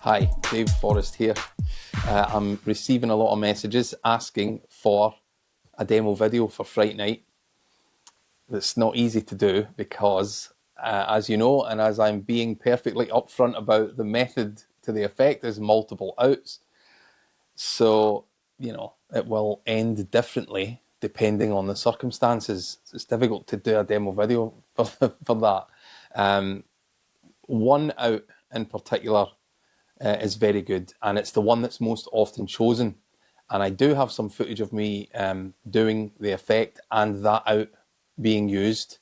Hi, Dave Forrest here. I'm receiving a lot of messages asking for a demo video for Fright Night. That's not easy to do because, as you know, and as I'm being perfectly upfront about, the method to the effect is multiple outs. So, it will end differently depending on the circumstances. It's difficult to do a demo video for that. One out in particular is very good, and it's the one that's most often chosen. And I do have some footage of me doing the effect and that out being used,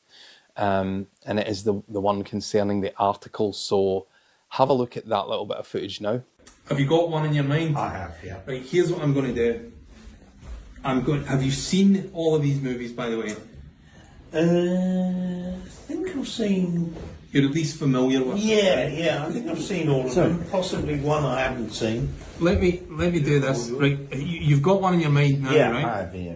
and it is the one concerning the article. So have a look at that little bit of footage now. Have you got one in your mind? I have, yeah. Right, here's what I'm going to do. Have you seen all of these movies, by the way? I think I've seen... You're at least familiar with them. Yeah, I think I've seen all of them. Possibly one I haven't seen. Let me do this. Right, you've got one in your mind now, Yeah, right? I have, yeah.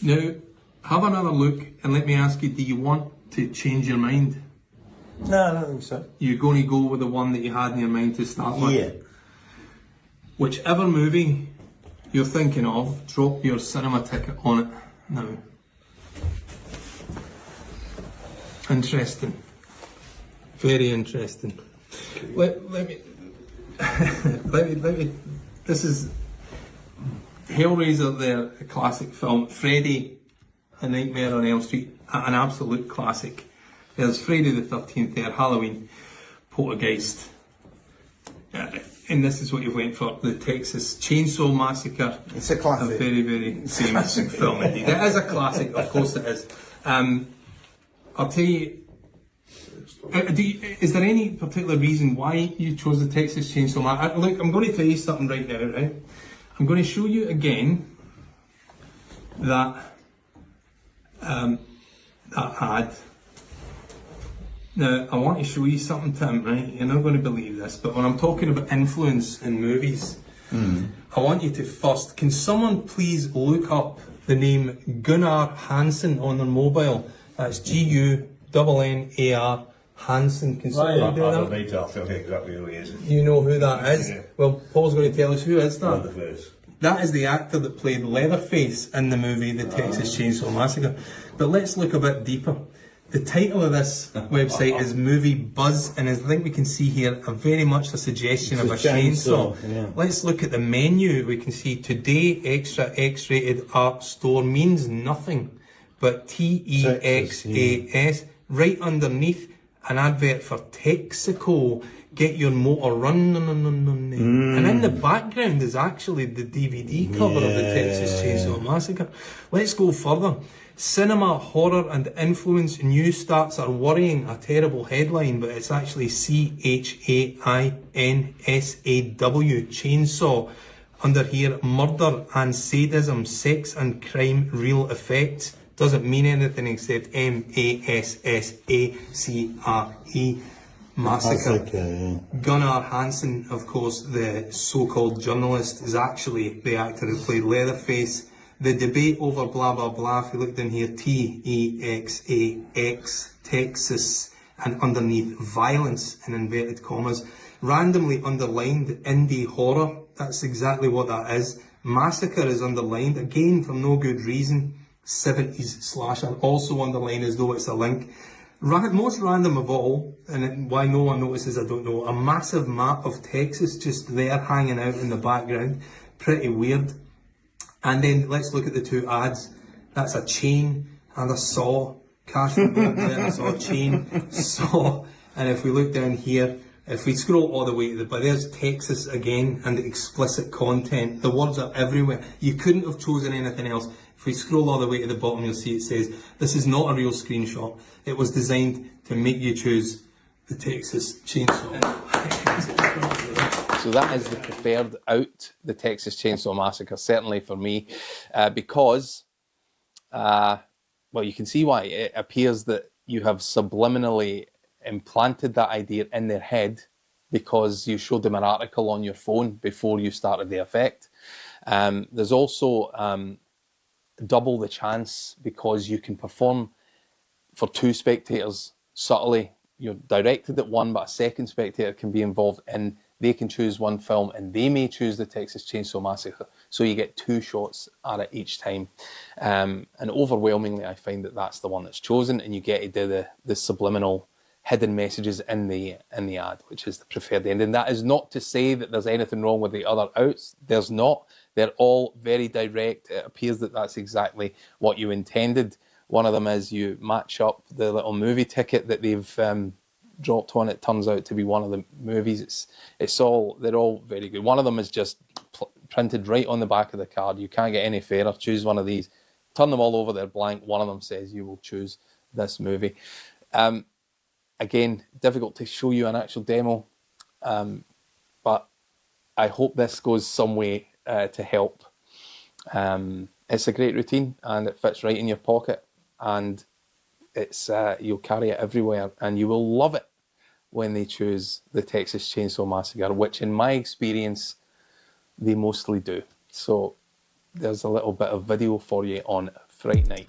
Now, have another look and let me ask you, do you want to change your mind? No, I don't think so. You're going to go with the one that you had in your mind to start with? Yeah. Whichever movie you're thinking of, drop your cinema ticket on it now. Interesting. Very interesting. Let me this is Hellraiser there, a classic film. Freddy, A Nightmare on Elm Street, an absolute classic. There's Friday the 13th there, Halloween, Poltergeist. And this is what you went for, the Texas Chainsaw Massacre. It's a classic. A very, very famous film indeed. It is a classic, of course it is. I'll tell you, is there any particular reason why you chose the Texas Chainsaw Massacre? Look, I'm going to tell you something right now, right? I'm going to show you again that ad. Now, I want to show you something, Tim, right? You're not going to believe this, but when I'm talking about influence in movies, I want you to first, can someone please look up the name Gunnar Hansen on their mobile? That's Gunnar Hansen. Can someone do that? I don't need to, I'll tell you exactly who he is. You know who that is? Yeah. Well, Paul's going to tell us who is that. Leatherface. That is the actor that played Leatherface in the movie The Texas Chainsaw Massacre. But let's look a bit deeper. The title of this website is Movie Buzz, and as I think we can see here, very much a suggestion of a chainsaw. Yeah. Let's look at the menu. We can see today extra X-rated art store means nothing, but TEXAS right underneath an advert for Texaco. Get your motor run. And in the background is actually the DVD cover of the Texas Chainsaw Massacre. Let's go further. Cinema, horror and influence, new starts are worrying. A terrible headline, but it's actually CHAINSAW, chainsaw. Under here, murder and sadism, sex and crime, real effects. Doesn't mean anything except MASSACRE. Massacre. Gunnar Hansen, of course, the so-called journalist, is actually the actor who played Leatherface. The debate over blah blah blah, if you look down here, TEXAX, Texas, and underneath violence in inverted commas, randomly underlined indie horror. That's exactly what that is. Massacre is underlined, again for no good reason. 70s slasher, also underlined as though it's a link. Most random of all, and why no one notices, I don't know, a massive map of Texas just there hanging out in the background. Pretty weird. And then let's look at the two ads. That's a chain and a saw. Cash for Bob there, I saw a chain, saw. And if we look down here, if we scroll all the way to but there's Texas again and the explicit content. The words are everywhere. You couldn't have chosen anything else. If we scroll all the way to the bottom, you'll see it says, this is not a real screenshot. It was designed to make you choose the Texas Chainsaw. So that is the preferred out, the Texas Chainsaw Massacre, certainly for me, because, well, you can see why. It appears that you have subliminally implanted that idea in their head because you showed them an article on your phone before you started the effect. There's also double the chance because you can perform for two spectators, subtly, you're directed at one, but a second spectator can be involved and they can choose one film and they may choose the Texas Chainsaw Massacre. So you get two shots at it each time. And overwhelmingly, I find that that's the one that's chosen, and you get to do the subliminal hidden messages in the ad, which is the preferred ending. That is not to say that there's anything wrong with the other outs. There's not. They're all very direct. It appears that that's exactly what you intended. One of them is you match up the little movie ticket that they've dropped on. It turns out to be one of the movies. They're all very good. One of them is just printed right on the back of the card. You can't get any fairer. Choose one of these. Turn them all over, they're blank. One of them says you will choose this movie. Again, difficult to show you an actual demo, but I hope this goes some way to help. It's a great routine and it fits right in your pocket, and it's you'll carry it everywhere and you will love it when they choose the Texas Chainsaw Massacre, which in my experience they mostly do. So there's a little bit of video for you on Fright Night.